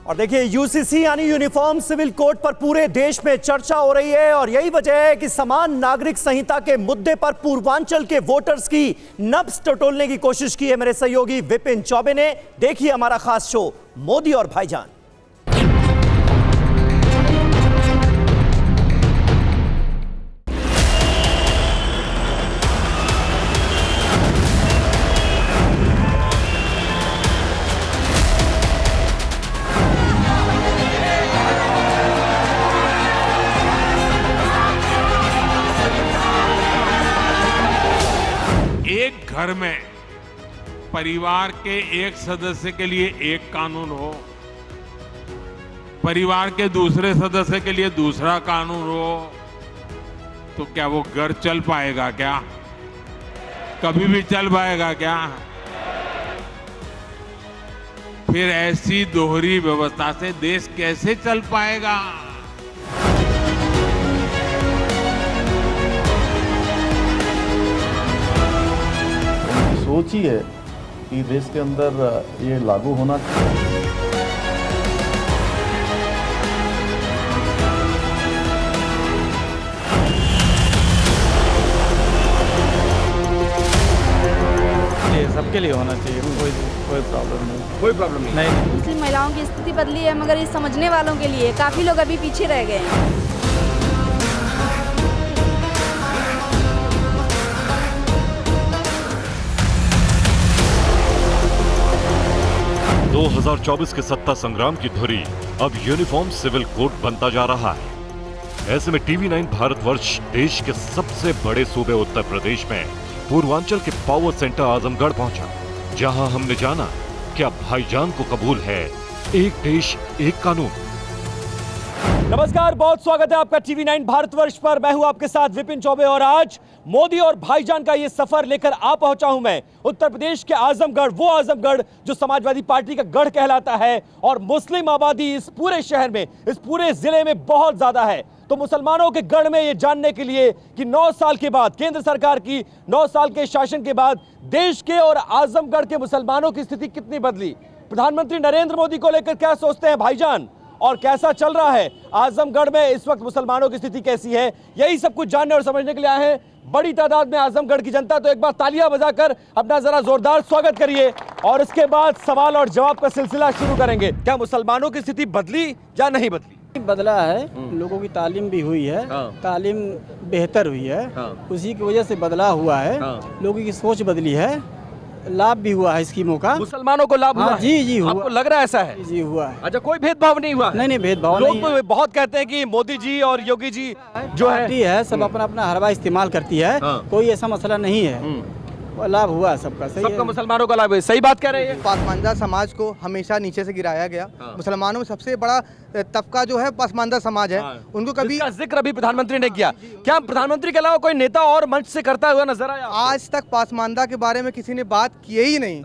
और देखिए यूसीसी यानी यूनिफॉर्म सिविल कोड पर पूरे देश में चर्चा हो रही है और यही वजह है कि समान नागरिक संहिता के मुद्दे पर पूर्वांचल के वोटर्स की नब्ज टटोलने की कोशिश की है मेरे सहयोगी विपिन चौबे ने। देखिए हमारा खास शो मोदी और भाईजान। एक घर में परिवार के एक सदस्य के लिए एक कानून हो, परिवार के दूसरे सदस्य के लिए दूसरा कानून हो, तो क्या वो घर चल पाएगा? क्या कभी भी चल पाएगा क्या? फिर ऐसी दोहरी व्यवस्था से देश कैसे चल पाएगा? सोच ही है कि देश के अंदर ये लागू होना चाहिए। ये सबके लिए होना चाहिए, कोई प्रॉब्लम नहीं। कोई प्रॉब्लम नहीं। मुस्लिम महिलाओं की स्थिति बदली है, मगर ये समझने वालों के लिए काफी लोग अभी पीछे रह गए हैं। 2024 के सत्ता संग्राम की धुरी अब यूनिफॉर्म सिविल कोड बनता जा रहा है। ऐसे में टीवी9 भारतवर्ष देश के सबसे बड़े सूबे उत्तर प्रदेश में पूर्वांचल के पावर सेंटर आजमगढ़ पहुंचा, जहां हमने जाना क्या भाईजान को कबूल है एक देश एक कानून। नमस्कार, बहुत स्वागत है आपका टीवी9 भारतवर्ष पर। मैं हूं आपके साथ विपिन चौबे और आज मोदी और भाईजान का ये सफर लेकर आ पहुंचा हूं मैं उत्तर प्रदेश के आजमगढ़, वो आजमगढ़ जो समाजवादी पार्टी का गढ़ कहलाता है और मुस्लिम आबादी इस पूरे शहर में, इस पूरे जिले में बहुत ज्यादा है। तो मुसलमानों के गढ़ में ये जानने के लिए कि 9 साल के बाद, केंद्र सरकार की 9 साल के शासन के बाद देश के और आजमगढ़ के मुसलमानों की स्थिति कितनी बदली, प्रधानमंत्री नरेंद्र मोदी को लेकर क्या सोचते हैं भाईजान और कैसा चल रहा है आजमगढ़ में इस वक्त मुसलमानों की स्थिति कैसी है, यही सब कुछ जानने और समझने के लिए आए हैं बड़ी तादाद में आजमगढ़ की जनता। तो एक बार तालियां बजाकर अपना जरा जोरदार स्वागत करिए और इसके बाद सवाल और जवाब का सिलसिला शुरू करेंगे। क्या मुसलमानों की स्थिति बदली या नहीं बदली? बदला है, लोगों की तालीम भी हुई है, तालीम बेहतर हुई है, उसी की वजह से बदलाव हुआ है, लोगों की सोच बदली है, लाभ भी हुआ है स्कीमों का। मुसलमानों को लाभ हुआ है? जी हुआ। आपको लग रहा है ऐसा है? जी हुआ है। अच्छा, कोई भेदभाव नहीं हुआ? नहीं भेदभाव नहीं। लोग तो बहुत कहते हैं कि मोदी जी और योगी जी जो है सब अपना अपना हरवा इस्तेमाल करती है, कोई ऐसा मसला नहीं है, लाभ हुआ है सबका। सही सबका मुसलमानों का लाभ है, सही बात कह रहे हैं। पासमानदा समाज को हमेशा नीचे से गिराया गया। मुसलमानों में सबसे बड़ा तबका जो है पासमानदा समाज है, उनको कभी जिक्र अभी प्रधानमंत्री ने किया। क्या प्रधानमंत्री के अलावा कोई नेता और मंच से करता हुआ नजर आया? आज तक पासमानदा के बारे में किसी ने बात की ही नहीं।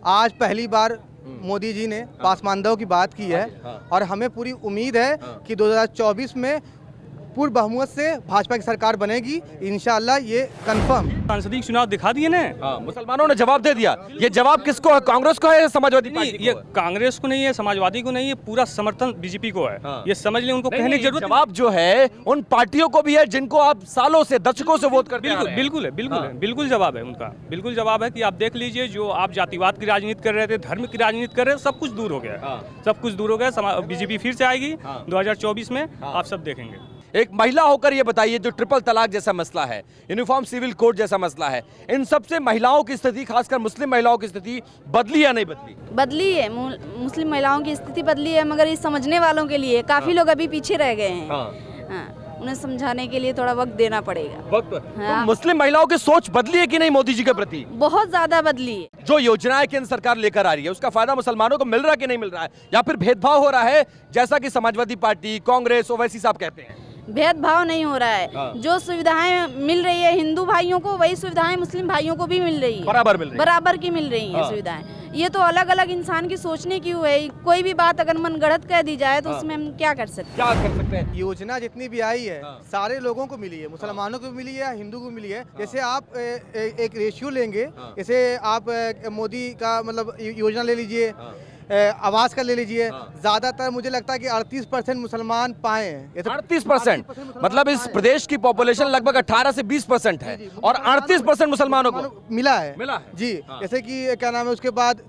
आज पहली बार मोदी जी ने पासमानदाओं की बात की है और हमें पूरी उम्मीद है कि 2024 में पूर्ण बहुमत से भाजपा की सरकार बनेगी इंशाल्लाह, ये कंफर्म। संसदीय चुनाव दिखा दिए ना, मुसलमानों ने जवाब दे दिया। ये जवाब किसको है? कांग्रेस को है या समाजवादी पार्टी को? ये कांग्रेस को नहीं है, समाजवादी को नहीं है, पूरा समर्थन बीजेपी को है। ये समझ लें, उनको कहने की जरूरत। जवाब जो है उन पार्टियों को भी है जिनको आप सालों से, दशकों से वोट करते हैं। बिल्कुल जवाब है उनका, बिल्कुल जवाब है कि आप देख लीजिए, जो आप जातिवाद की राजनीति कर रहे थे, धर्म की राजनीति कर रहे थे, सब कुछ दूर हो गया, सब कुछ दूर हो गया। बीजेपी फिर से आएगी 2024 में, आप सब देखेंगे। एक महिला होकर ये बताइए, जो ट्रिपल तलाक जैसा मसला है, यूनिफॉर्म सिविल कोड जैसा मसला है, इन सबसे महिलाओं की स्थिति, खासकर मुस्लिम महिलाओं की स्थिति बदली या नहीं बदली? बदली है, मुस्लिम महिलाओं की स्थिति बदली है, मगर ये समझने वालों के लिए काफी लोग अभी पीछे रह गए हैं। उन्हें समझाने के लिए थोड़ा वक्त देना पड़ेगा। तो मुस्लिम महिलाओं की सोच बदली है कि नहीं मोदी जी के प्रति? बहुत ज्यादा बदली है। जो योजनाएं केंद्र सरकार लेकर आ रही है उसका फायदा मुसलमानों को मिल रहा है कि नहीं मिल रहा है, या फिर भेदभाव हो रहा है जैसा कि समाजवादी पार्टी, कांग्रेस, ओवैसी साहब कहते हैं? भेदभाव नहीं हो रहा है। जो सुविधाएं मिल रही है हिंदू भाइयों को, वही सुविधाएं मुस्लिम भाइयों को भी मिल रही है, बराबर की मिल रही है सुविधाएं। ये तो अलग अलग इंसान की सोचने की हुई है। कोई भी बात अगर मन गढ़त कह दी जाए तो उसमें हम क्या कर सकते हैं? योजना जितनी भी आई है सारे लोगों को मिली है, मुसलमानों को मिली है, हिंदू को मिली है। जैसे आप एक रेशियो लेंगे, जैसे आप मोदी का मतलब योजना ले लीजिए, आवास का ले लीजिए, ज्यादातर मुझे लगता है कि 38% मुसलमान पाए हैं। ये तो 38%, मतलब इस प्रदेश की पॉपुलेशन लगभग 18 से 20% है और 38% मुसलमानों को मिला है जी। हाँ। जैसे कि क्या नाम है, उसके बाद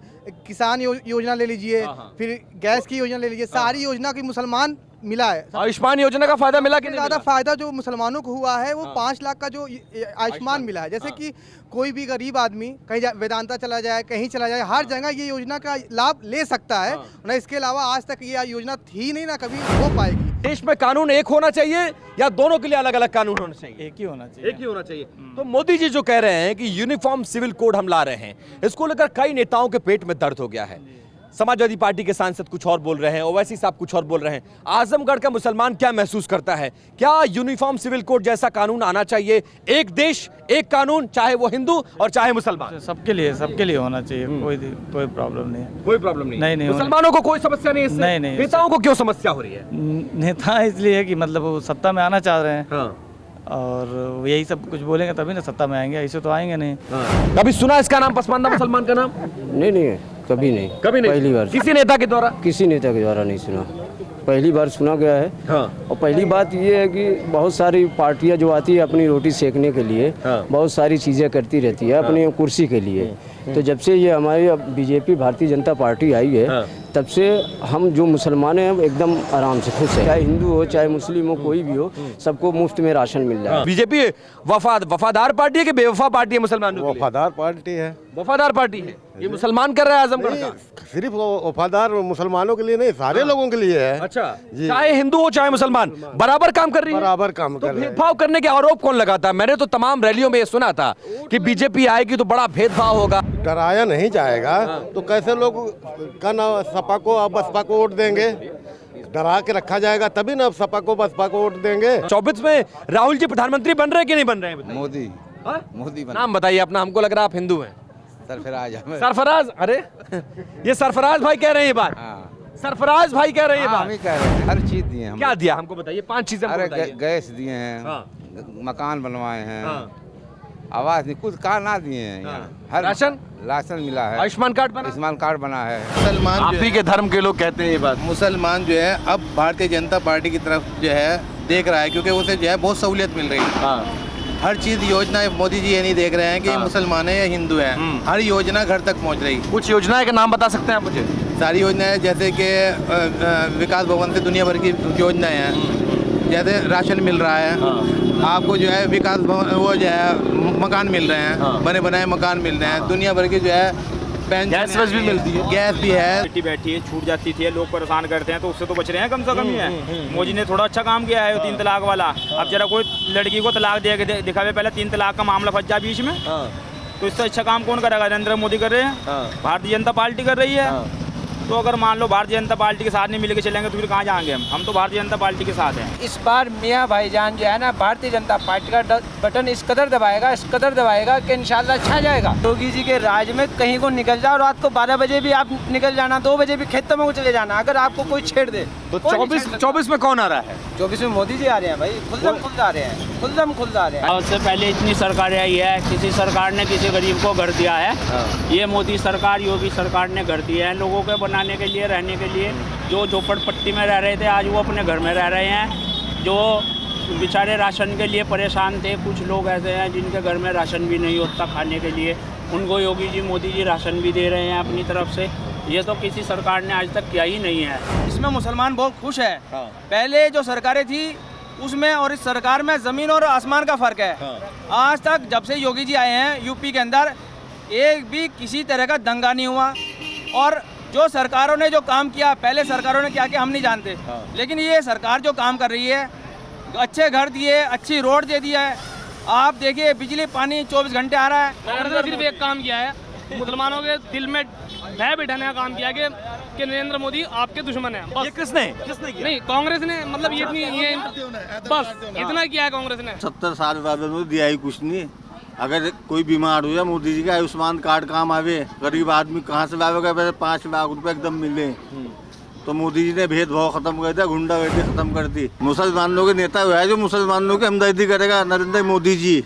किसान योजना ले लीजिए, फिर गैस की योजना ले लीजिए, सारी योजना की मुसलमान मिला है। आयुष्मान योजना का फायदा मिला कि नहीं ज्यादा मिला? फायदा जो मुसलमानों को हुआ है वो 5 लाख का जो आयुष्मान मिला है। जैसे कि कोई भी गरीब आदमी कहीं वेदांता चला जाए, कहीं चला जाए, हर जगह ये योजना का लाभ ले सकता है ना। इसके अलावा आज तक ये योजना थी नहीं, ना कभी हो पाएगी। देश में कानून एक होना चाहिए या दोनों के लिए अलग अलग कानून होना चाहिए? एक ही होना चाहिए। एक ही होना चाहिए। तो मोदी जी जो कह रहे हैं कि यूनिफॉर्म सिविल कोड हम ला रहे हैं, इसको लेकर कई नेताओं के पेट में दर्द हो गया है। समाजवादी पार्टी के सांसद कुछ और बोल रहे हैं, ओवैसी साहब कुछ और बोल रहे हैं। आजमगढ़ का मुसलमान क्या महसूस करता है? क्या यूनिफॉर्म सिविल कोड जैसा कानून आना चाहिए? एक देश एक कानून, चाहे वो हिंदू और चाहे मुसलमान, सबके लिए होना चाहिए। कोई प्रॉब्लम नहीं है। कोई प्रॉब्लम नहीं। नहीं मुसलमानों को कोई समस्या नहीं है इससे? नहीं। नेताओं को क्यों समस्या हो रही है? नेता इसलिए है कि मतलब वो सत्ता में आना चाह रहे हैं। हाँ। और यही सब कुछ बोलेंगे तभी ना सत्ता में आएंगे, ऐसे तो आएंगे नहीं। कभी सुना इसका नाम, पसमानदा मुसलमान का नाम? नहीं, कभी नहीं। पहली बार किसी नेता के द्वारा? किसी नेता के द्वारा नहीं सुना, पहली बार सुना गया है। हाँ। और पहली बात ये है कि बहुत सारी पार्टियां जो आती है अपनी रोटी सेकने के लिए, बहुत सारी चीज़ें करती रहती है अपनी कुर्सी के लिए। तो जब से ये हमारी बीजेपी भारतीय जनता पार्टी आई है, तब से हम जो मुसलमान हैं एकदम आराम से खुश है। चाहे हिंदू हो चाहे मुस्लिम हो, कोई भी हो, सबको मुफ्त में राशन मिल रहा है। बीजेपी वफादार पार्टी है कि बेवफा पार्टी है मुसलमानों के लिए? वफादार पार्टी है। वफादार पार्टी है। ये मुसलमान कर रहा है आजमगढ़ का? सिर्फ वफादार मुसलमानों के लिए नहीं, सारे लोगों के लिए है। अच्छा, चाहे हिंदू हो चाहे मुसलमान, बराबर काम कर रही है? बराबर काम कर तो रहे हैं। भेदभाव करने के आरोप कौन लगाता है? मैंने तो तमाम रैलियों में ये सुना था कि बीजेपी आएगी तो बड़ा भेदभाव होगा। डराया नहीं जाएगा तो कैसे लोग का ना सपा को और बसपा को वोट देंगे? डरा के रखा जाएगा तभी ना सपा को बसपा को वोट देंगे। 24 में राहुल जी प्रधानमंत्री बन रहे हैं कि नहीं बन रहे हैं? मोदी हाँ? मोदी बना। नाम बताइए अपना, हमको लग रहा है आप हिंदू हैं। सरफराज सरफराज? अरे ये सरफराज भाई कह रहे हैं ये बात? सरफराज भाई कह रहे हैं ये हम ही बात? कह रहे हैं, हर चीज दिए हम। क्या दिया हमको बताइए, 5 चीजें हमको अरे बताइए। गैस दिए हैं, हाँ। मकान बनवाए हैं, हाँ। आवास नहीं, कुछ कहा ना दिए हैं यहाँ। हर राशन मिला है, आयुष्मान कार्ड बना? आयुष्मान कार्ड बना है। मुसलमान आप ही के धर्म के लोग कहते हैं ये बात। मुसलमान जो है अब भारतीय जनता पार्टी की तरफ जो है देख रहा है, क्योंकि उसे जो है बहुत सहूलियत मिल रही है। हर चीज योजना मोदी जी ये नहीं देख रहे हैं कि मुसलमान है या हिंदू है, हर योजना घर तक पहुंच रही। कुछ योजनाएं का नाम बता सकते हैं आप मुझे? सारी योजनाएं, जैसे कि विकास भवन से दुनिया भर की योजनाएं हैं। जैसे राशन मिल रहा है आपको, जो है विकास भवन, वो जो है मकान मिल रहे हैं, बने बनाए मकान मिल रहे हैं। दुनिया भर की जो है गैस भी मिलती है, गैस भी है। बैठी है, छूट जाती थी, लोग परेशान करते हैं, तो उससे तो बच रहे हैं कम से कम ही है। मोदी ने थोड़ा अच्छा काम किया है 3 तलाक वाला। अब जरा कोई लड़की को तलाक दे के दिखावे, पहले 3 तलाक का मामला फंस जाए बीच में, तो इससे अच्छा काम कौन करेगा? नरेंद्र मोदी कर रहे हैं, भारतीय जनता पार्टी कर रही है। तो अगर मान लो भारतीय जनता पार्टी के साथ नहीं मिलकर चलेंगे तो फिर कहाँ जाएंगे हम तो भारतीय जनता पार्टी के साथ हैं। इस बार मियाँ भाईजान जो है ना, भारतीय जनता पार्टी का बटन इस कदर दबाएगा कि इंशाल्लाह छा जाएगा। योगी जी के राज में कहीं को निकल जाओ, रात को 12 बजे भी आप निकल जाना, 2 बजे भी खेतों में चले जाना, अगर आपको कोई छेड़ दे तो 24 में कौन आ रहा है? 24 में मोदी जी आ रहे हैं भाई, खुल्दम खुल्द आ रहे हैं, खुल्दम खुल्द आ रहे हैं। उससे पहले इतनी सरकारें आई है, किसी सरकार ने किसी गरीब को घर दिया है? ये मोदी सरकार, योगी सरकार ने घर दिया है लोगों के बनाने के लिए, रहने के लिए। जो झोपड़पट्टी में रह रहे थे आज वो अपने घर में रह रहे हैं। जो बेचारे राशन के लिए परेशान थे, कुछ लोग ऐसे हैं जिनके घर में राशन भी नहीं होता खाने के लिए, उनको योगी जी मोदी जी राशन भी दे रहे हैं अपनी तरफ से। ये तो किसी सरकार ने आज तक किया ही नहीं है। इसमें मुसलमान बहुत खुश है। पहले जो सरकारें थी उसमें और इस सरकार में ज़मीन और आसमान का फ़र्क है। आज तक जब से योगी जी आए हैं यूपी के अंदर, एक भी किसी तरह का दंगा नहीं हुआ। और जो सरकारों ने जो काम किया, पहले सरकारों ने क्या किया हम नहीं जानते, लेकिन ये सरकार जो काम कर रही है, अच्छे घर दिए, अच्छी रोड दे दिया है। आप देखिए बिजली पानी 24 घंटे आ रहा है। कांग्रेस ने सिर्फ एक काम किया है, मुसलमानों के दिल में भय बिठाने का काम किया कि नरेंद्र मोदी आपके दुश्मन है। बस। ये किसने किया? नहीं, कांग्रेस ने, मतलब ये बस इतना किया है कांग्रेस ने। 70 साल बाद दिया ही कुछ नहीं। अगर कोई बीमार हो जाए, मोदी जी का आयुष्मान कार्ड काम आवे, गरीब आदमी कहाँ से लावेगा? 5 लाख रुपए एकदम मिले। तो मोदी जी ने भेदभाव खत्म कर दिया, गुंडागर्दी खत्म कर दी। मुसलमानों के नेता हुआ है जो मुसलमानों की हमदर्दी करेगा, नरेंद्र मोदी जी।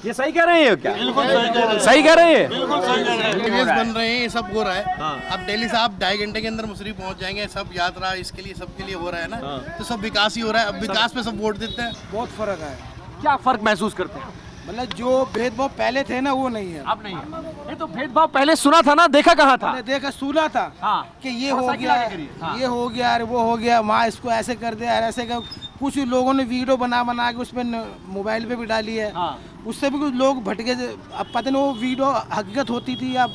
ये सही कह रहे हैं क्या? बिल्कुल सही कह रहे हैं। सही कह रहे हैं? रेस बन रहे हैं, ये सब हो रहा है। अब दिल्ली से आप 2.5 घंटे के अंदर मुसरी पहुंच जाएंगे, सब यात्रा इसके लिए सबके लिए हो रहा है ना, तो सब विकास ही हो रहा है। अब विकास पे सब वोट देते हैं। बहुत फर्क है, क्या फर्क महसूस करते हैं? मतलब जो भेदभाव पहले थे ना वो नहीं है। अब नहीं है। ये तो भेदभाव पहले सुना था ना, देखा कहाँ था? हमने देखा सुना था कि ये हो गया, ये हो गया, अरे वो हो गया, वहाँ इसको ऐसे कर दिया, ऐसे कर। कुछ लोगों ने वीडियो बना के उसमें मोबाइल पे भी डाली है, उससे भी कुछ लोग भटके। अब पता नहीं वो वीडियो हकीकत होती थी या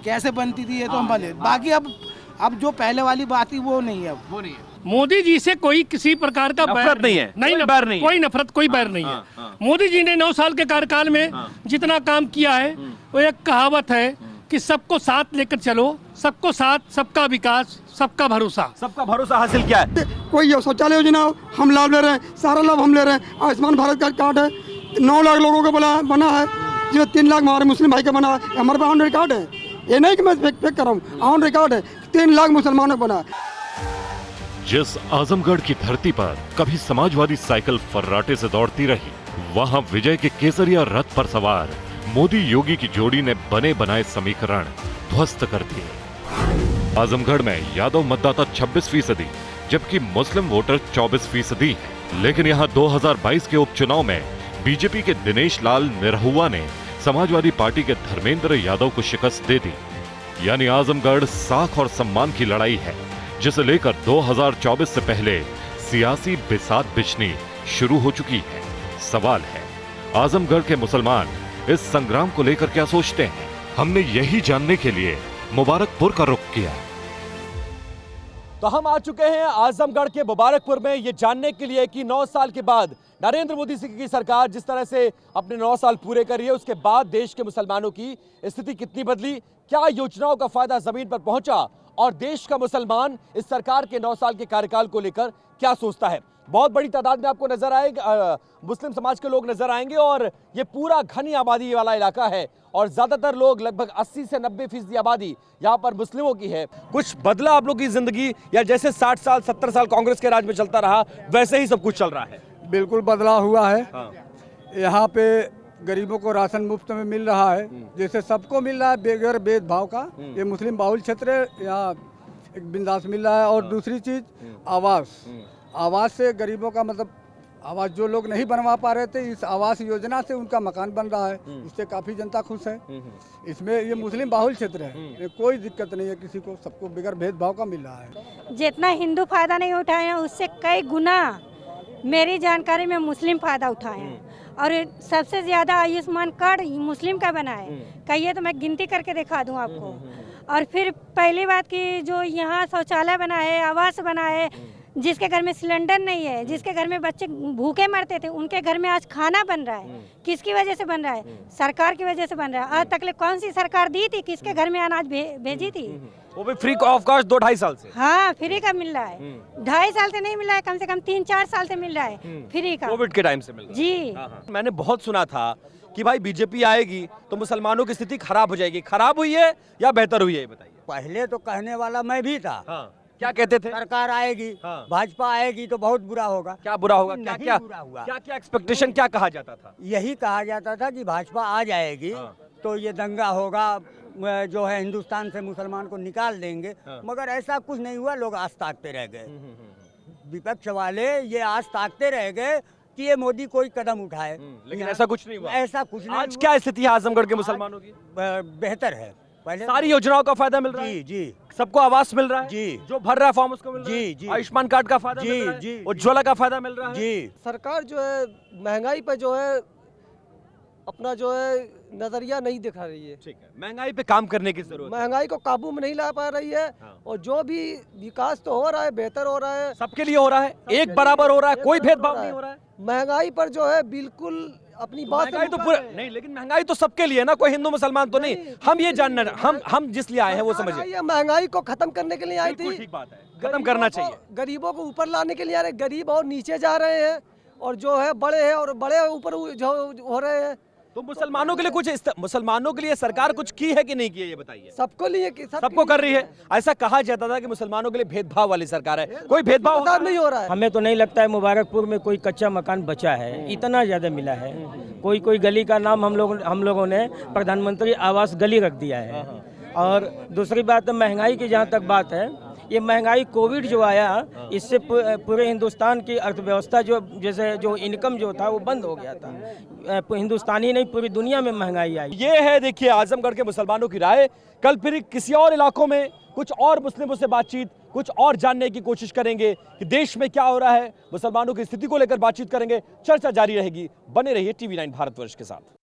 कैसे बनती थी, ये तो हम भले। बाकी अब जो पहले वाली बात थी वो नहीं है, अब वो नहीं है। मोदी जी से कोई किसी प्रकार का नफरत नहीं है, नहीं बैर नहीं, कोई नफरत, कोई बैर नहीं है। मोदी जी ने 9 साल के कार्यकाल में जितना काम किया है, वो एक कहावत है कि सबको साथ लेकर चलो, सबको साथ, सबका विकास, सबका भरोसा। सबका भरोसा हासिल किया है। कोई शौचालय योजना हम लाभ ले रहे हैं, सारा लाभ हम ले रहे हैं। आयुष्मान भारत का कार्ड है, 9 लाख लोगों का बना है, जिसमें 3 लाख हमारे मुस्लिम भाई का बना है। हमारे पास ऑन रिकॉर्ड है, ये नहीं कि मैं फेक कर रहा हूँ, ऑन रिकॉर्ड है, 3 लाख मुसलमानों का बना है। जिस आजमगढ़ की धरती पर कभी समाजवादी साइकिल फर्राटे से दौड़ती रही, वहां विजय के केसरिया रथ पर सवार मोदी योगी की जोड़ी ने बने बनाए समीकरण ध्वस्त कर दिए। आजमगढ़ में यादव मतदाता 26%, जबकि मुस्लिम वोटर 24% है। लेकिन यहां 2022 के उपचुनाव में बीजेपी के दिनेश लाल निरहुआ ने समाजवादी पार्टी के धर्मेंद्र यादव को शिकस्त दे दी। यानी आजमगढ़ साख और सम्मान की लड़ाई है, जिसे लेकर 2024 से पहले सियासी बिसात बिछनी शुरू हो चुकी है। सवाल है, आजमगढ़ के मुसलमान इस संग्राम को लेकर क्या सोचते हैं? हमने यही जानने के लिए मुबारकपुर का रुख किया। तो हम आ चुके हैं आजमगढ़ के मुबारकपुर में ये जानने के लिए कि 9 साल के बाद नरेंद्र मोदी जी की सरकार जिस तरह से अपने 9 साल पूरे कर रही है, उसके बाद देश के मुसलमानों की स्थिति कितनी बदली, क्या योजनाओं का फायदा जमीन पर पहुंचा और देश का मुसलमान इस सरकार के 9 साल के कार्यकाल को लेकर क्या सोचता है। बहुत बड़ी तादाद में आपको नजर आएगा, मुस्लिम समाज के लोग नजर आएंगे और ये पूरा घनी आबादी वाला इलाका है और ज्यादातर लोग, लगभग 80 से 90% आबादी यहाँ पर मुस्लिमों की है। कुछ बदला आप लोग की जिंदगी, या जैसे 60 साल 70 साल कांग्रेस के राज में चलता रहा वैसे ही सब कुछ चल रहा है? बिल्कुल बदलाव हुआ है। यहाँ पे गरीबों को राशन मुफ्त में मिल रहा है, जैसे सबको मिल रहा है बगैर भेदभाव का। ये मुस्लिम बाहुल क्षेत्र है, यहाँ एक बिंदास मिल रहा है। और दूसरी चीज आवास से गरीबों का, मतलब आवास जो लोग नहीं बनवा पा रहे थे, इस आवास योजना से उनका मकान बन रहा है, इससे काफी जनता खुश है। इसमें ये मुस्लिम बाहुल क्षेत्र है, कोई दिक्कत नहीं है किसी को, सबको बगैर भेदभाव का मिल रहा है। जितना हिंदू फायदा नहीं उठाए हैं, उससे कई गुना मेरी जानकारी में मुस्लिम फायदा उठाए हैं। और सबसे ज्यादा आयुष्मान कार्ड मुस्लिम का बना है, कहिए तो मैं गिनती करके दिखा दूं आपको। और फिर पहली बात कि जो यहाँ शौचालय बना है, आवास बना है, जिसके घर में सिलेंडर नहीं है, जिसके घर में बच्चे भूखे मरते थे, उनके घर में आज खाना बन रहा है। किसकी वजह से बन रहा है? सरकार की वजह से बन रहा है। आज तक कौन सी सरकार दी थी, किसके घर में अनाज भेजी थी? वो भी फ्री ऑफ कॉस्ट 2-2.5 साल से। हाँ, फ्री का मिल रहा है। 2.5 साल से नहीं मिल रहा है, कम से कम 3-4 साल से मिल रहा है फ्री का। कोविड के टाइम से मिल रहा है। जी। मैंने बहुत सुना था कि भाई बीजेपी आएगी तो मुसलमानों की स्थिति खराब हो जाएगी। खराब हुई है या बेहतर हुई है, बताइए। पहले तो कहने वाला मैं भी था। क्या कहते थे? सरकार आएगी, भाजपा आएगी तो बहुत बुरा होगा। क्या बुरा होगा? क्या क्या बुरा हुआ? क्या क्या एक्सपेक्टेशन क्या कहा जाता था? यही कहा जाता था कि भाजपा आ जाएगी तो ये दंगा होगा, जो है हिंदुस्तान से मुसलमान को निकाल देंगे। मगर ऐसा कुछ नहीं हुआ, लोग आस ताकते रह गए। विपक्ष वाले ये आस ताकते रह गए कि ये मोदी कोई कदम उठाए, लेकिन ऐसा कुछ नहीं हुआ। ऐसा कुछ नहीं। आज क्या स्थिति है आजमगढ़ के मुसलमानों की? बेहतर है। पहले सारी योजनाओं का फायदा मिल रहा है। जी। सबको आवास मिल रहा है। जी। जो भर रहा है फॉर्म उसको मिल रहा है। जी। आयुष्मान कार्ड का फायदा मिल रहा है। उज्ज्वला का फायदा मिल रहा है। जी। सरकार जो है महंगाई पर जो है अपना जो है नजरिया नहीं दिखा रही है। ठीक है, महंगाई पे काम करने की जरूरत है। महंगाई को काबू में नहीं ला पा रही है। और जो भी विकास तो हो रहा है, बेहतर हो रहा है, सबके लिए हो रहा है, एक बराबर हो रहा है, कोई भेदभाव नहीं हो रहा है। महंगाई पर जो है बिल्कुल अपनी बात महंगाई तो पूरा नहीं, लेकिन महंगाई तो सबके लिए ना, कोई हिंदू मुसलमान तो नहीं। हम ये जानना, हम जिस लिए आए हैं वो समझिए। महंगाई को खत्म करने के लिए आई थी। ठीक बात है, खत्म करना चाहिए। गरीबों को ऊपर लाने के लिए आ रहे, गरीब और नीचे जा रहे हैं, और जो है बड़े हैं और बड़े ऊपर जो हो रहे हैं। तो मुसलमानों के लिए मुसलमानों के लिए सरकार कुछ की है कि नहीं की है, ये बताइए। सबको लिए सबको कर रही है। ऐसा कहा जाता था कि मुसलमानों के लिए भेदभाव वाली सरकार है, कोई भेदभाव नहीं हो रहा है। हमें तो नहीं लगता है मुबारकपुर में कोई कच्चा मकान बचा है, इतना ज़्यादा मिला है। कोई गली का नाम हम लोगों ने प्रधानमंत्री आवास गली रख दिया है। और दूसरी बात महंगाई की जहाँ तक बात है, ये महंगाई कोविड जो आया इससे पूरे हिंदुस्तान की अर्थव्यवस्था जो इनकम जो था वो बंद हो गया था। हिंदुस्तान ही नहीं पूरी दुनिया में महंगाई आई। ये है देखिए आजमगढ़ के मुसलमानों की राय। कल फिर किसी और इलाकों में कुछ और मुस्लिमों से बातचीत, कुछ और जानने की कोशिश करेंगे कि देश में क्या हो रहा है, मुसलमानों की स्थिति को लेकर बातचीत करेंगे। चर्चा जारी रहेगी। बने रहिए TV9 भारतवर्ष के साथ।